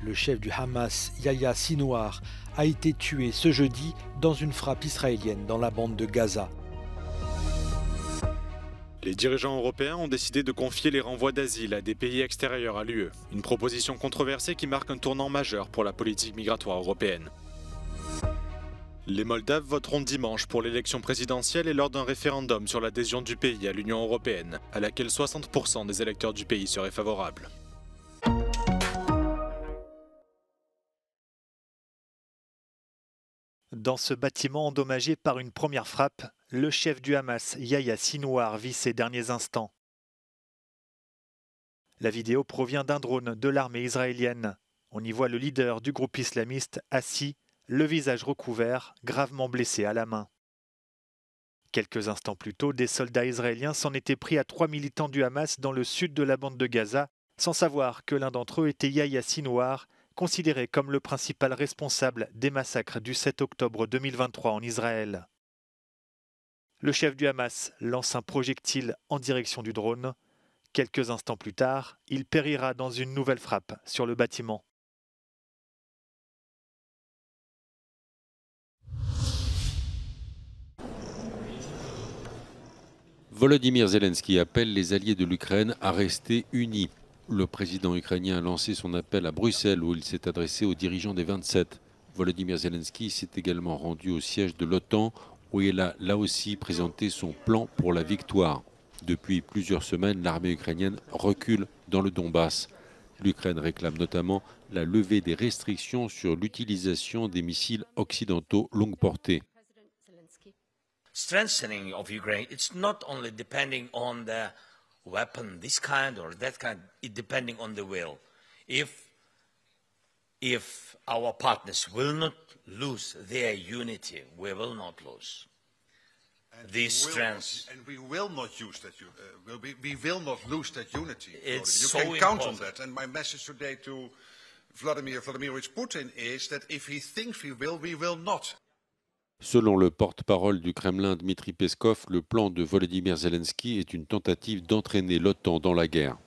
le chef du Hamas, Yahya Sinwar, a été tué ce jeudi dans une frappe israélienne dans la bande de Gaza. Les dirigeants européens ont décidé de confier les renvois d'asile à des pays extérieurs à l'UE. Une proposition controversée qui marque un tournant majeur pour la politique migratoire européenne. Les Moldaves voteront dimanche pour l'élection présidentielle et lors d'un référendum sur l'adhésion du pays à l'Union européenne, à laquelle 60% des électeurs du pays seraient favorables. Dans ce bâtiment endommagé par une première frappe, le chef du Hamas, Yahya Sinwar, vit ses derniers instants. La vidéo provient d'un drone de l'armée israélienne. On y voit le leader du groupe islamiste assis, le visage recouvert, gravement blessé à la main. Quelques instants plus tôt, des soldats israéliens s'en étaient pris à 3 militants du Hamas dans le sud de la bande de Gaza, sans savoir que l'un d'entre eux était Yahya Sinwar, considéré comme le principal responsable des massacres du 7 octobre 2023 en Israël. Le chef du Hamas lance un projectile en direction du drone. Quelques instants plus tard, il périra dans une nouvelle frappe sur le bâtiment. Volodymyr Zelensky appelle les alliés de l'Ukraine à rester unis. Le président ukrainien a lancé son appel à Bruxelles où il s'est adressé aux dirigeants des 27. Volodymyr Zelensky s'est également rendu au siège de l'OTAN où il a là aussi présenté son plan pour la victoire. Depuis plusieurs semaines, l'armée ukrainienne recule dans le Donbass. L'Ukraine réclame notamment la levée des restrictions sur l'utilisation des missiles occidentaux longue portée. Strengthening of Ukraine, it's not only depending on the weapon, this kind or that kind, it's depending on the will. If our partners will not lose their unity, we will not lose. This strength. And we will not use that. We will not lose that unity. It's you so can count important. on that. And my message today to Vladimir Vladimirovich Putin is that if he thinks we will not. Selon le porte-parole du Kremlin Dmitri Peskov, le plan de Volodymyr Zelensky est une tentative d'entraîner l'OTAN dans la guerre.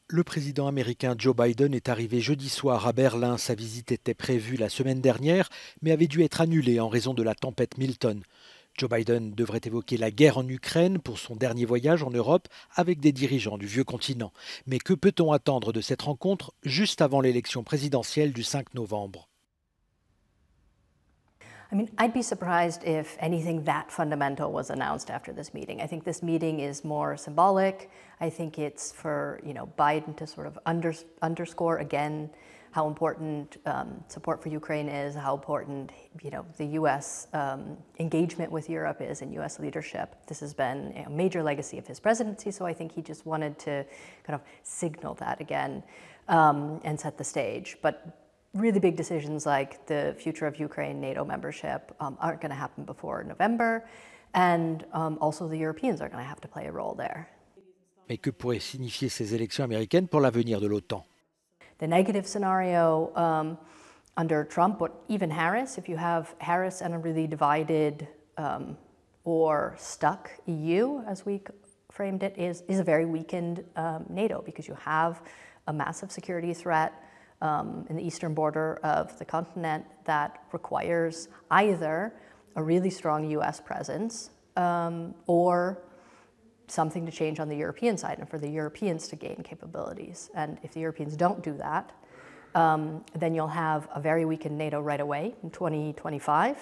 Le président américain Joe Biden est arrivé jeudi soir à Berlin. Sa visite était prévue la semaine dernière, mais avait dû être annulée en raison de la tempête Milton. Joe Biden devrait évoquer la guerre en Ukraine pour son dernier voyage en Europe avec des dirigeants du vieux continent. Mais que peut-on attendre de cette rencontre juste avant l'élection présidentielle du 5 novembre ? I mean, I'd be surprised if anything that fundamental was announced after this meeting. I think this meeting is more symbolic. I think it's for, Biden to sort of underscore again how important support for Ukraine is, how important, the U.S. Engagement with Europe is and U.S. leadership. This has been a major legacy of his presidency, so I think he just wanted to kind of signal that again and set the stage. But really big decisions like the future of Ukraine, NATO membership, aren't going to happen before November, and also the Europeans are going to have to play a role there. Mais que pourraient signifier ces élections américaines pour l'avenir de l'OTAN ? The negative scenario under Trump, but even Harris, if you have Harris and a really divided or stuck EU, as we framed it, is a very weakened NATO, because you have a massive security threat in the eastern border of the continent that requires either a really strong US presence or something to change on the European side and for the Europeans to gain capabilities. And if the Europeans don't do that, then you'll have a very weakened NATO right away in 2025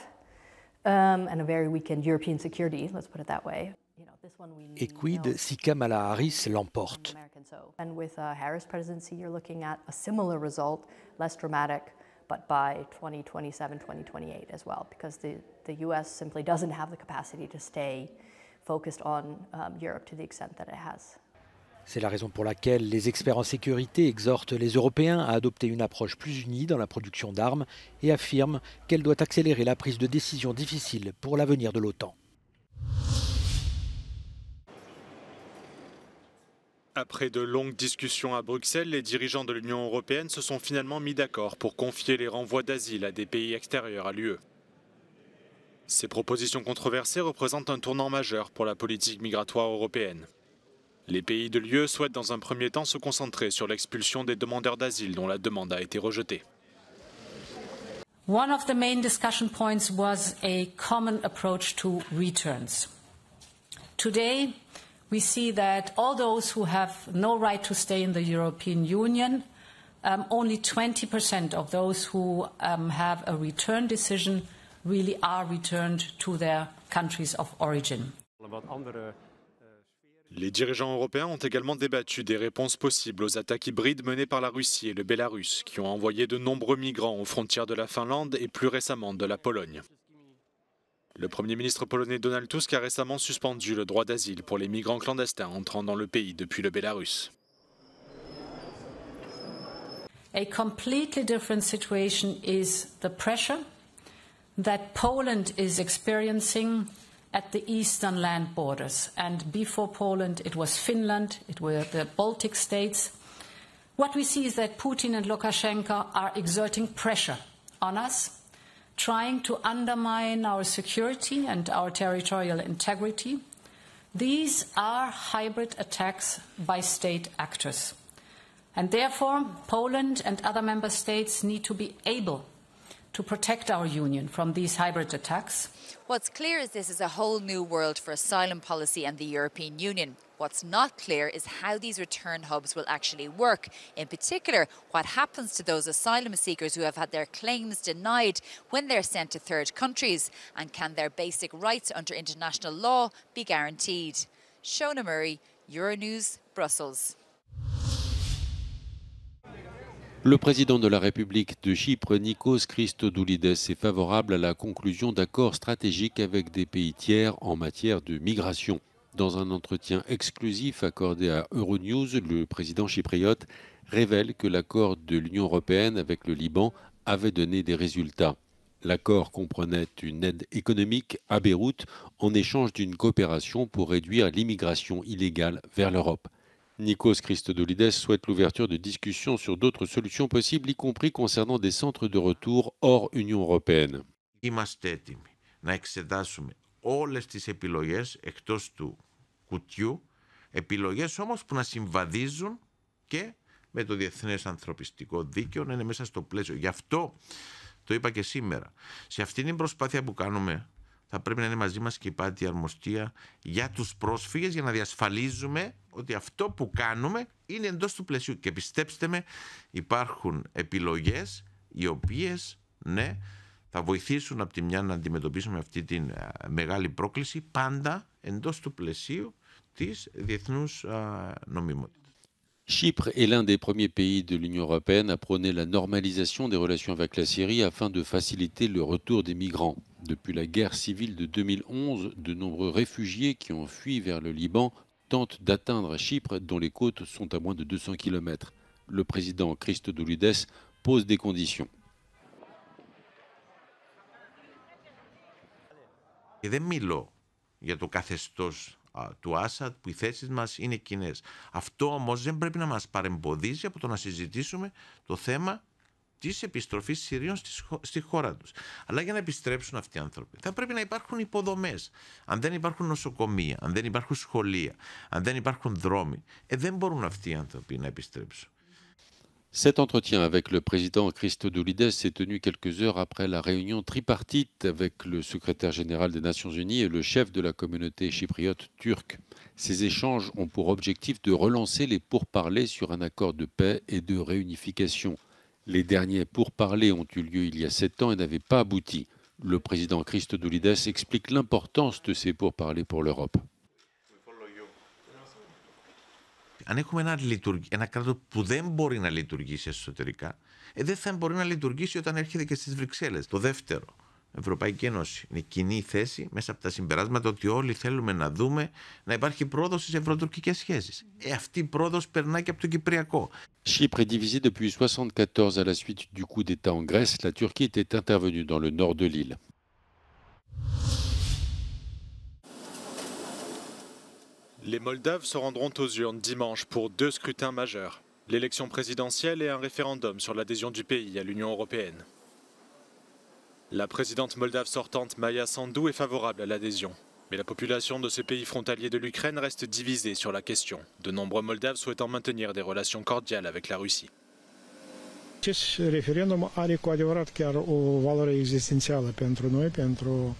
and a very weakened European security, let's put it that way. Et quid si Kamala Harris l'emporte ? And with a Harris presidency, you're looking at a similar result, less dramatic, but by 2027, 2028 as well, because the US simply doesn't have the capacity to stay focused on Europe to the extent that it has. C'est la raison pour laquelle les experts en sécurité exhortent les Européens à adopter une approche plus unie dans la production d'armes et affirment qu'elle doit accélérer la prise de décisions difficiles pour l'avenir de l'OTAN. Après de longues discussions à Bruxelles, les dirigeants de l'Union européenne se sont finalement mis d'accord pour confier les renvois d'asile à des pays extérieurs à l'UE. Ces propositions controversées représentent un tournant majeur pour la politique migratoire européenne. Les pays de l'UE souhaitent dans un premier temps se concentrer sur l'expulsion des demandeurs d'asile dont la demande a été rejetée. One of the main discussion points was a common approach to returns. Today, we see that all those who have no right to stay in the European Union, only 20% of those who have a return decision really are returned to their countries of origin. Les dirigeants européens ont également débattu des réponses possibles aux attaques hybrides menées par la Russie et le Bélarus, qui ont envoyé de nombreux migrants aux frontières de la Finlande et plus récemment de la Pologne. Le Premier ministre polonais Donald Tusk a récemment suspendu le droit d'asile pour les migrants clandestins entrant dans le pays depuis le Bélarus. A completely different situation is the pressure that Poland is experiencing at the eastern land borders. And before Poland, it was Finland, it were the Baltic states. What we see is that Putin and Lukashenko are exerting pressure on us, trying to undermine our security and our territorial integrity. These are hybrid attacks by state actors. And therefore, Poland and other member states need to be able to protect our union from these hybrid attacks. What's clear is this is a whole new world for asylum policy and the European Union. What's not clear is how these return hubs will actually work. In particular, what happens to those asylum seekers who have had their claims denied when they're sent to third countries, and can their basic rights under international law be guaranteed? Shona Murray, Euronews, Brussels. Le président de la République de Chypre, Nikos Christodoulides, est favorable à la conclusion d'accords stratégiques avec des pays tiers en matière de migration. Dans un entretien exclusif accordé à Euronews, le président chypriote révèle que l'accord de l'Union européenne avec le Liban avait donné des résultats. L'accord comprenait une aide économique à Beyrouth en échange d'une coopération pour réduire l'immigration illégale vers l'Europe. Nikos Christodoulides souhaite l'ouverture de discussions sur d'autres solutions possibles, y compris concernant des centres de retour hors Union européenne. Είμαστε έτοιμοι να εξετάσουμε όλες τις επιλογές εκτός του κουτιού, επιλογές όμως που να συμβαδίζουν και με το διεθνές ανθρωπιστικό δίκαιο, να είναι μέσα στο πλαίσιο. Γι' αυτό το είπα και σήμερα. Σε αυτήν την προσπάθεια που κάνουμε θα πρέπει να είναι μαζί μας και η ΥΠΑΤΗ αρμοστία για τους πρόσφυγες, για να διασφαλίζουμε ότι αυτό που κάνουμε είναι εντός του πλαισίου. Και πιστέψτε με, υπάρχουν επιλογές οι οποίες, ναι, θα βοηθήσουν από τη μια να αντιμετωπίσουμε αυτή τη μεγάλη πρόκληση, πάντα εντός του πλαισίου της διεθνούς νομιμότητας. Chypre est l'un des premiers pays de l'Union européenne à prôner la normalisation des relations avec la Syrie afin de faciliter le retour des migrants. Depuis la guerre civile de 2011, de nombreux réfugiés qui ont fui vers le Liban tentent d'atteindre Chypre, dont les côtes sont à moins de 200 km. Le président Christodoulides pose des conditions. Και δεν μιλώ για το καθεστώς του Άσαντ, που οι θέσεις μας είναι κοινές. Αυτό όμως δεν πρέπει να μας παρεμποδίζει από το να συζητήσουμε το θέμα της επιστροφής Συρίων στη χώρα τους. Αλλά για να επιστρέψουν αυτοί οι άνθρωποι θα πρέπει να υπάρχουν υποδομές. Αν δεν υπάρχουν nοσοκομεία, αν δεν υπάρχουν σχολεία, αν δεν υπάρχουν δρόμοι, δεν μπορούν αυτοί οι άνθρωποι να επιστρέψουν. Cet entretien avec le président Christodoulides s'est tenu quelques heures après la réunion tripartite avec le secrétaire général des Nations Unies et le chef de la communauté chypriote turque. Ces échanges ont pour objectif de relancer les pourparlers sur un accord de paix et de réunification. Les derniers pourparlers ont eu lieu il y a 7 ans et n'avaient pas abouti. Le président Christodoulides explique l'importance de ces pourparlers pour l'Europe. Αν έχουμε ένα κράτος που δεν μπορεί να λειτουργήσει εσωτερικά, δεν θα μπορεί να λειτουργήσει όταν έρχεται και στις Βρυξέλλες. Το δεύτερο, Ευρωπαϊκή Ένωση. Είναι κοινή θέση μέσα από τα συμπεράσματα ότι όλοι θέλουμε να δούμε να υπάρχει πρόοδος στις ευρωτουρκικές σχέσεις. Αυτή η πρόοδος περνάει και από το Κυπριακό. Chypre est divisé depuis 1974 à la suite du coup d'État en Grèce. La Turquie était intervenue dans le nord de l'île. Les Moldaves se rendront aux urnes dimanche pour 2 scrutins majeurs, l'élection présidentielle et un référendum sur l'adhésion du pays à l'Union européenne. La présidente moldave sortante Maia Sandu est favorable à l'adhésion. Mais la population de ce pays frontalier de l'Ukraine reste divisée sur la question. De nombreux Moldaves souhaitant maintenir des relations cordiales avec la Russie. Acest referendum are cu adevărat chiar o valoare existențială pentru noi, pentru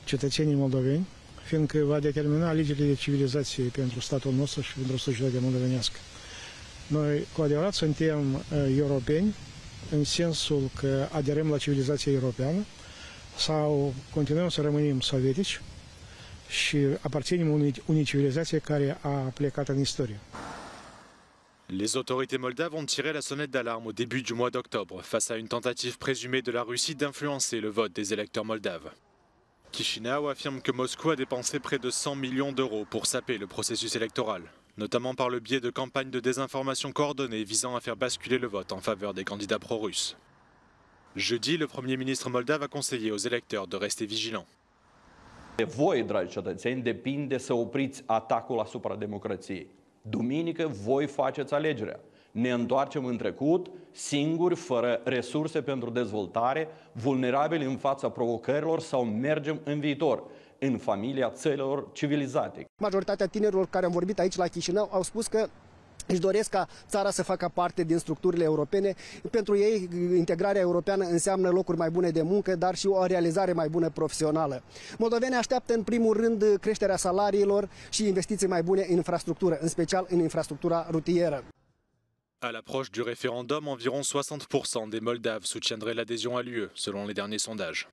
cetățenii moldoveni, fiindcă va determina alegerile de civilizație pentru statul nostru și pentru societatea moldovenească. Noi cu adevărat suntem europeni în sensul că aderăm la civilizația europeană sau continuăm să rămânem sovietici și aparținem unei civilizații care a plecat în istorie. Les autorités moldaves ont tiré la sonnette d'alarme au début du mois d'octobre face à une tentative présumée de la Russie d'influencer le vote des électeurs moldaves. Chișinău affirme que Moscou a dépensé près de 100 millions d'euros pour saper le processus électoral, notamment par le biais de campagnes de désinformation coordonnées visant à faire basculer le vote en faveur des candidats pro-russes. Jeudi, le Premier ministre moldave a conseillé aux électeurs de rester vigilants. De voi, dragi cetățeni, depinde să opriți atacul asupra democrației. Duminică voi faceți alegerea. Ne întoarcem în trecut, singuri, fără resurse pentru dezvoltare, vulnerabili în fața provocărilor sau mergem în viitor, în familia țărilor civilizate. Majoritatea tinerilor care am vorbit aici la Chișinău au spus că își doresc ca țara să facă parte din structurile europene. Pentru ei, integrarea europeană înseamnă locuri mai bune de muncă, dar și o realizare mai bună profesională. Moldovenii așteaptă în primul rând creșterea salariilor și investiții mai bune în infrastructură, în special în infrastructura rutieră. À l'approche du référendum, environ 60% des Moldaves soutiendraient l'adhésion à l'UE, selon les derniers sondages.